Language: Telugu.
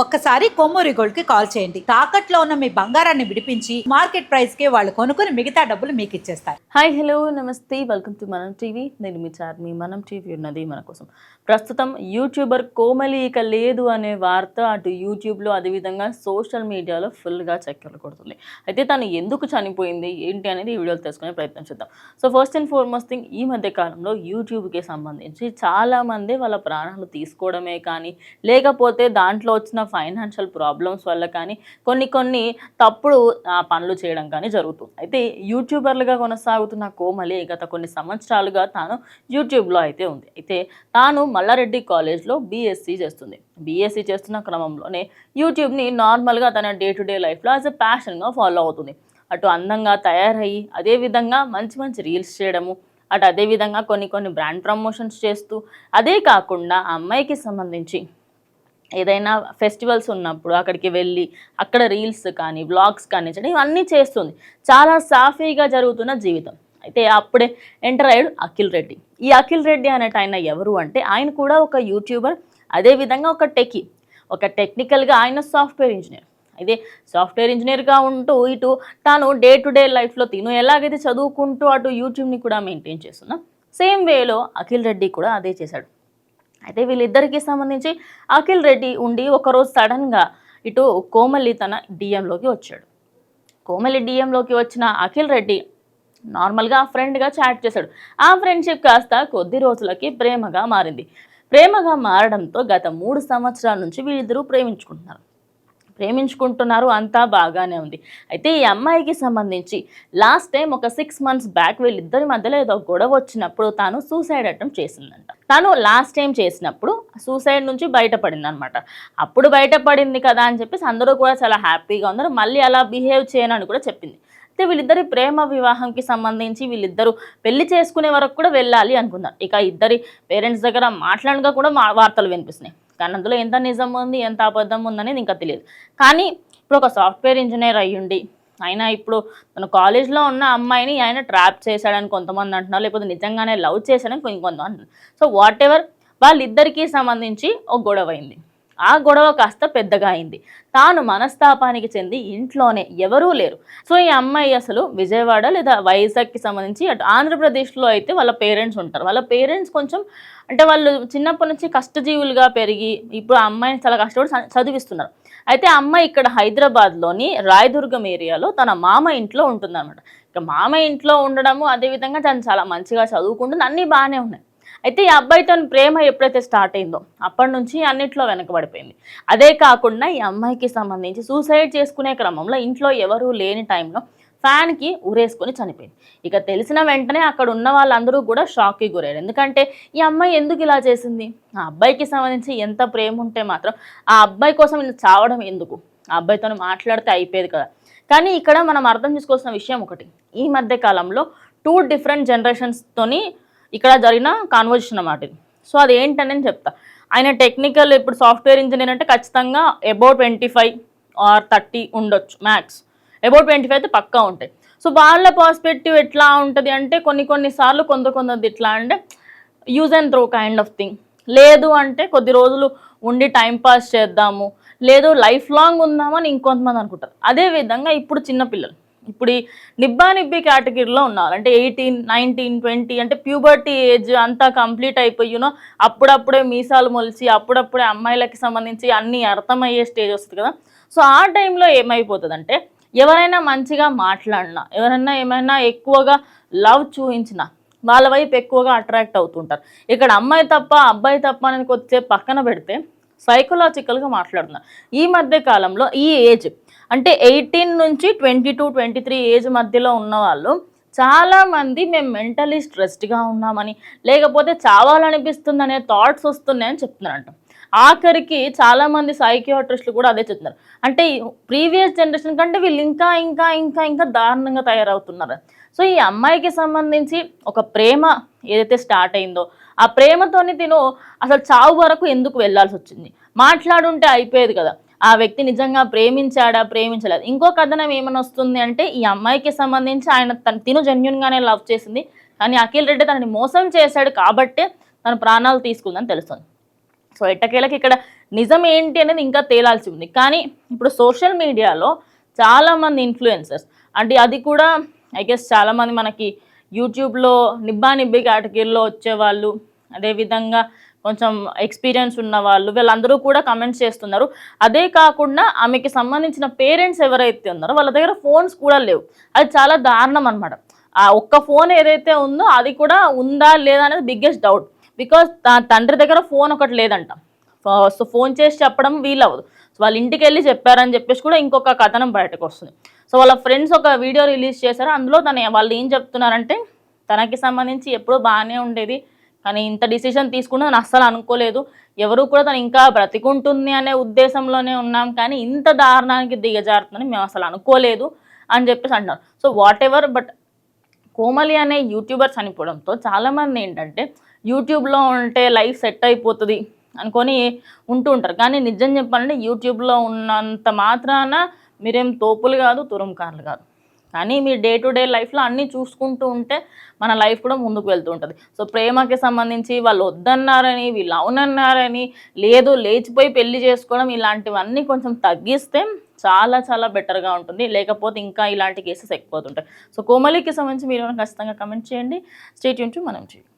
ఒక్కసారి కొమ్మూరి గోల్డ్ కి కాల్ చేయండి. తాకట్లో ఉన్న మీ బంగారాన్ని విడిపించి మార్కెట్ ప్రైస్ కి వాళ్ళు కొనుక్కుని మిగతా డబ్బులు మీకు ఇచ్చేస్తారు. హాయ్ హలో నమస్తే, వెల్కమ్ టు మనం టీవీ. నేను మీ చార్మి. మనం టీవీ ఉన్నది మన కోసం. ప్రస్తుతం యూట్యూబర్ కోమలి ఇక లేదు అనే వార్త అటు యూట్యూబ్లో అదేవిధంగా సోషల్ మీడియాలో ఫుల్గా చక్కర్లు కొడుతుంది. అయితే తను ఎందుకు చనిపోయింది ఏంటి అనేది ఈ వీడియోలో తెలుసుకునే ప్రయత్నం చేద్దాం. So first and foremost thing, ఈ మధ్య కాలంలో యూట్యూబ్కి సంబంధించి చాలామంది వాళ్ళ ప్రాణాలు తీసుకోవడమే కానీ లేకపోతే దాంట్లో వచ్చిన ఫైనాన్షియల్ ప్రాబ్లమ్స్ వల్ల కానీ కొన్ని తప్పుడు పనులు చేయడం కానీ జరుగుతుంది. అయితే యూట్యూబర్లుగా కొనసాగుతున్న కోమలి గత కొన్ని సంవత్సరాలుగా తాను యూట్యూబ్లో అయితే ఉంది. అయితే తాను మల్లారెడ్డి కాలేజ్లో బీఎస్సీ చేస్తుంది. బీఎస్సీ చేస్తున్న క్రమంలోనే యూట్యూబ్ని నార్మల్గా తన డే టు డే లైఫ్లో యాజ్ ఎ ప్యాషన్గా ఫాలో అవుతుంది. అటు అందంగా తయారయ్యి అదేవిధంగా మంచి మంచి రీల్స్ చేయడము, అటు అదేవిధంగా కొన్ని బ్రాండ్ ప్రమోషన్స్ చేస్తూ, అదే కాకుండా ఆ అమ్మాయికి సంబంధించి ఏదైనా ఫెస్టివల్స్ ఉన్నప్పుడు అక్కడికి వెళ్ళి అక్కడ రీల్స్ కానీ వ్లాగ్స్ కానీ చేయడం ఇవన్నీ చేస్తుంది. చాలా సాఫీగా జరుగుతున్న జీవితం. అయితే అప్పుడే ఎంటర్ అయ్యాడు అఖిల్ రెడ్డి. ఈ అఖిల్ రెడ్డి అనేట ఆయన ఎవరు అంటే, ఆయన కూడా ఒక యూట్యూబర్, అదేవిధంగా ఒక టెక్నికల్గా ఆయన సాఫ్ట్వేర్ ఇంజనీర్. అయితే సాఫ్ట్వేర్ ఇంజనీర్గా ఉంటూ ఇటు తాను డే టు డే లైఫ్లో తిను ఎలాగైతే చదువుకుంటూ అటు యూట్యూబ్ని కూడా మెయింటైన్ చేస్తున్నా, సేమ్ వేలో అఖిల్ రెడ్డి కూడా అదే చేశాడు. అయితే వీళ్ళిద్దరికీ సంబంధించి అఖిల్ రెడ్డి ఉండి ఒకరోజు సడన్గా ఇటు కోమలి తన డిఎంలోకి వచ్చాడు. కోమలి డిఎంలోకి వచ్చిన అఖిల్ రెడ్డి నార్మల్గా ఫ్రెండ్గా చాట్ చేశాడు. ఆ ఫ్రెండ్షిప్ కాస్త కొద్ది రోజులకి ప్రేమగా మారింది. ప్రేమగా మారడంతో గత 3 సంవత్సరాల నుంచి వీళ్ళిద్దరూ ప్రేమించుకుంటున్నారు, అంతా బాగానే ఉంది. అయితే ఈ అమ్మాయికి సంబంధించి లాస్ట్ టైం ఒక 6 months బ్యాక్ వీళ్ళిద్దరి మధ్యలో ఏదో గొడవ వచ్చినప్పుడు తాను సూసైడ్ అటెంప్ట్ చేసిందంట. తను లాస్ట్ టైం చేసినప్పుడు సూసైడ్ నుంచి బయటపడింది అనమాట. అప్పుడు బయటపడింది కదా అని చెప్పేసి అందరూ కూడా చాలా హ్యాపీగా ఉన్నారు. మళ్ళీ అలా బిహేవ్ చేయనని కూడా చెప్పింది. అయితే వీళ్ళిద్దరి ప్రేమ వివాహంకి సంబంధించి వీళ్ళిద్దరూ పెళ్లి చేసుకునే వరకు కూడా వెళ్ళాలి అనుకున్నారు. ఇక ఇద్దరి పేరెంట్స్ దగ్గర మాట్లాడగా కూడా వార్తలు వినిపిస్తున్నాయి. కానీ అందులో ఎంత నిజం ఉంది ఎంత అబద్ధం ఉందనేది ఇంకా తెలియదు. కానీ ఇప్పుడు ఒక సాఫ్ట్వేర్ ఇంజనీర్ అయ్యుండి ఆయన ఇప్పుడు తన కాలేజ్లో ఉన్న అమ్మాయిని ఆయన ట్రాప్ చేశాడని కొంతమంది అంటున్నారు, లేకపోతే నిజంగానే లవ్ చేశాడని కొంతమంది అంటున్నారు. సో వాట్ ఎవర్, వాళ్ళిద్దరికీ సంబంధించి ఒక గొడవ అయింది. ఆ గొడవ కాస్త పెద్దగా అయింది. తాను మనస్తాపానికి చెంది ఇంట్లోనే ఎవరూ లేరు. సో ఈ అమ్మాయి అసలు విజయవాడ లేదా వైజాగ్కి సంబంధించి అటు ఆంధ్రప్రదేశ్లో అయితే వాళ్ళ పేరెంట్స్ ఉంటారు. వాళ్ళ పేరెంట్స్ కొంచెం అంటే వాళ్ళు చిన్నప్పటి నుంచి కష్టజీవులుగా పెరిగి ఇప్పుడు ఆ అమ్మాయిని చాలా కష్టపడి చదివిస్తున్నారు. అయితే ఆ అమ్మాయి ఇక్కడ హైదరాబాద్లోని రాయదుర్గం ఏరియాలో తన మామ ఇంట్లో ఉంటుందన్నమాట. ఇక మామ ఇంట్లో ఉండడము అదేవిధంగా తను చాలా మంచిగా చదువుకుంటుంది, అన్నీ బాగానే ఉన్నాయి. అయితే ఈ అబ్బాయితో ప్రేమ ఎప్పుడైతే స్టార్ట్ అయిందో అప్పటి నుంచి అన్నిట్లో వెనకబడిపోయింది. అదే కాకుండా ఈ అమ్మాయికి సంబంధించి సూసైడ్ చేసుకునే క్రమంలో ఇంట్లో ఎవరూ లేని టైంలో ఫ్యాన్కి ఊరేసుకొని చనిపోయింది. ఇక తెలిసిన వెంటనే అక్కడ ఉన్న వాళ్ళందరూ కూడా షాక్కి గురయ్యారు. ఎందుకంటే ఈ అమ్మాయి ఎందుకు ఇలా చేసింది, ఆ అబ్బాయికి సంబంధించి ఎంత ప్రేమ ఉంటే మాత్రం ఆ అబ్బాయి కోసం ఇలా చావడం ఎందుకు, ఆ అబ్బాయితో మాట్లాడితే అయిపోయేది కదా. కానీ ఇక్కడ మనం అర్థం చేసుకోవాల్సిన విషయం ఒకటి, ఈ మధ్య కాలంలో 2 different generationస్తోని ఇక్కడ జరిగిన కాన్వర్జేషన్ అన్నమాట ఇది. సో అది ఏంటని నేను చెప్తా. ఆయన టెక్నికల్ ఇప్పుడు సాఫ్ట్వేర్ ఇంజనీర్ అంటే ఖచ్చితంగా అబౌట్ 25 or 30 ఉండొచ్చు మ్యాక్స్. అబౌట్ 25 అయితే పక్కా ఉంటాయి. సో వాళ్ళ పర్స్పెక్టివ్ ఎట్లా ఉంటుంది అంటే కొన్నిసార్లు కొందరిది ఎట్లా అంటే use and throw kind of thing. లేదు అంటే కొద్ది రోజులు ఉండి టైంపాస్ చేద్దాము, లేదు లైఫ్ లాంగ్ ఉందామని ఇంకొంతమంది అనుకుంటారు. అదేవిధంగా ఇప్పుడు చిన్నపిల్లలు ఇప్పుడు ఈ నిబ్బి కేటగిరీలో ఉన్నారు. అంటే 18, 19, 20 అంటే ప్యూబర్టీ ఏజ్ అంతా కంప్లీట్ అయిపోయి అప్పుడప్పుడే మీసాలు మొలిచి అప్పుడప్పుడే అమ్మాయిలకి సంబంధించి అన్నీ అర్థమయ్యే స్టేజ్ వస్తుంది కదా. సో ఆ టైంలో ఏమైపోతుందంటే ఎవరైనా మంచిగా మాట్లాడినా, ఎవరైనా ఏమైనా ఎక్కువగా లవ్ చూపించినా వాళ్ళ వైపు ఎక్కువగా అట్రాక్ట్ అవుతుంటారు. ఇక్కడ అమ్మాయి తప్ప అబ్బాయి తప్ప అనేది కొద్దిసేపు పక్కన పెడితే సైకలాజికల్గా మాట్లాడుతున్నారు. ఈ మధ్య కాలంలో ఈ ఏజ్ అంటే 18 నుంచి 22, 23 ఏజ్ మధ్యలో ఉన్న వాళ్ళు చాలామంది మేము మెంటలీ స్ట్రెస్డ్గా ఉన్నామని, లేకపోతే చావాలనిపిస్తుందనే థాట్స్ వస్తున్నాయని చెప్తున్నారంట. ఆఖరికి చాలామంది సైకియాట్రిస్టులు కూడా అదే చెప్తున్నారు. అంటే ప్రీవియస్ జనరేషన్ కంటే వీళ్ళు ఇంకా దారుణంగా తయారవుతున్నారు. సో ఈ అమ్మాయికి సంబంధించి ఒక ప్రేమ ఏదైతే స్టార్ట్ అయిందో ఆ ప్రేమతోని తిను అసలు చావు వరకు ఎందుకు వెళ్ళాల్సి వచ్చింది, మాట్లాడుంటే అయిపోయేది కదా. ఆ వ్యక్తి నిజంగా ప్రేమించాడా ప్రేమించలేదు. ఇంకో కథనం ఏమని వస్తుంది అంటే ఈ అమ్మాయికి సంబంధించి తిను జెన్యున్గానే లవ్ చేసింది, కానీ అఖిల్ రెడ్డి తనని మోసం చేశాడు కాబట్టే తన ప్రాణాలు తీసుకుందని తెలుస్తుంది. సో ఎట్టకేలకి ఇక్కడ నిజం ఏంటి అనేది ఇంకా తేలాల్సి ఉంది. కానీ ఇప్పుడు సోషల్ మీడియాలో చాలామంది ఇన్ఫ్లుయెన్సర్స్ అంటే అది కూడా ఐ గెస్ చాలామంది మనకి యూట్యూబ్లో నిబ్బా నిబ్బి కేటగిరీలో వచ్చేవాళ్ళు, అదేవిధంగా కొంచెం ఎక్స్పీరియన్స్ ఉన్న వాళ్ళు, వీళ్ళందరూ కూడా కమెంట్స్ చేస్తున్నారు. అదే కాకుండా ఆమెకి సంబంధించిన పేరెంట్స్ ఎవరైతే ఉన్నారో వాళ్ళ దగ్గర ఫోన్స్ కూడా లేవు. అది చాలా దారుణం అనమాట. ఆ ఒక్క ఫోన్ ఏదైతే ఉందో అది కూడా ఉందా లేదా అనేది బిగ్గెస్ట్ డౌట్. బికాస్ తండ్రి దగ్గర ఫోన్ ఒకటి లేదంట. సో ఫోన్ చేసి చెప్పడం వీలవ్వదు. సో వాళ్ళ ఇంటికి వెళ్ళి చెప్పారని చెప్పేసి కూడా ఇంకొక కథనం బయటకు వస్తుంది. సో వాళ్ళ ఫ్రెండ్స్ ఒక వీడియో రిలీజ్ చేశారు. అందులో వాళ్ళు ఏం చెప్తున్నారంటే తనకి సంబంధించి ఎప్పుడూ బాగానే ఉండేది, కానీ ఇంత డిసిషన్ తీసుకున్నా నేను అస్సలు అనుకోలేదు. ఎవరు కూడా తను ఇంకా బ్రతికుంటుంది అనే ఉద్దేశంలోనే ఉన్నాం, కానీ ఇంత దారుణానికి దిగజారుతుందని మేము అసలు అనుకోలేదు అని చెప్పేసి అంటున్నారు. So what ever, but Komali అనే యూట్యూబర్ చనిపోవడంతో చాలామంది ఏంటంటే యూట్యూబ్లో ఉంటే లైఫ్ సెట్ అయిపోతుంది అనుకొని ఉంటూ ఉంటారు. కానీ నిజం చెప్పాలంటే యూట్యూబ్లో ఉన్నంత మాత్రాన మీరేం తోపులు కాదు, తురుంకారులు కాదు. కానీ మీ డే టు డే లైఫ్లో అన్నీ చూసుకుంటూ ఉంటే మన లైఫ్ కూడా ముందుకు వెళ్తూ ఉంటుంది. సో ప్రేమకి సంబంధించి వాళ్ళు వద్దన్నారని, వీళ్ళు అవునన్నారని, లేదు లేచిపోయి పెళ్లి చేసుకోవడం, ఇలాంటివన్నీ కొంచెం తగ్గిస్తే చాలా చాలా బెటర్గా ఉంటుంది. లేకపోతే ఇంకా ఇలాంటి కేసెస్ ఎక్కువ అవుతుంటాయి. సో కోమలికి సంబంధించి మీరు ఖచ్చితంగా కమెంట్ చేయండి. స్టే ట్యూన్ టు మనం చేయండి.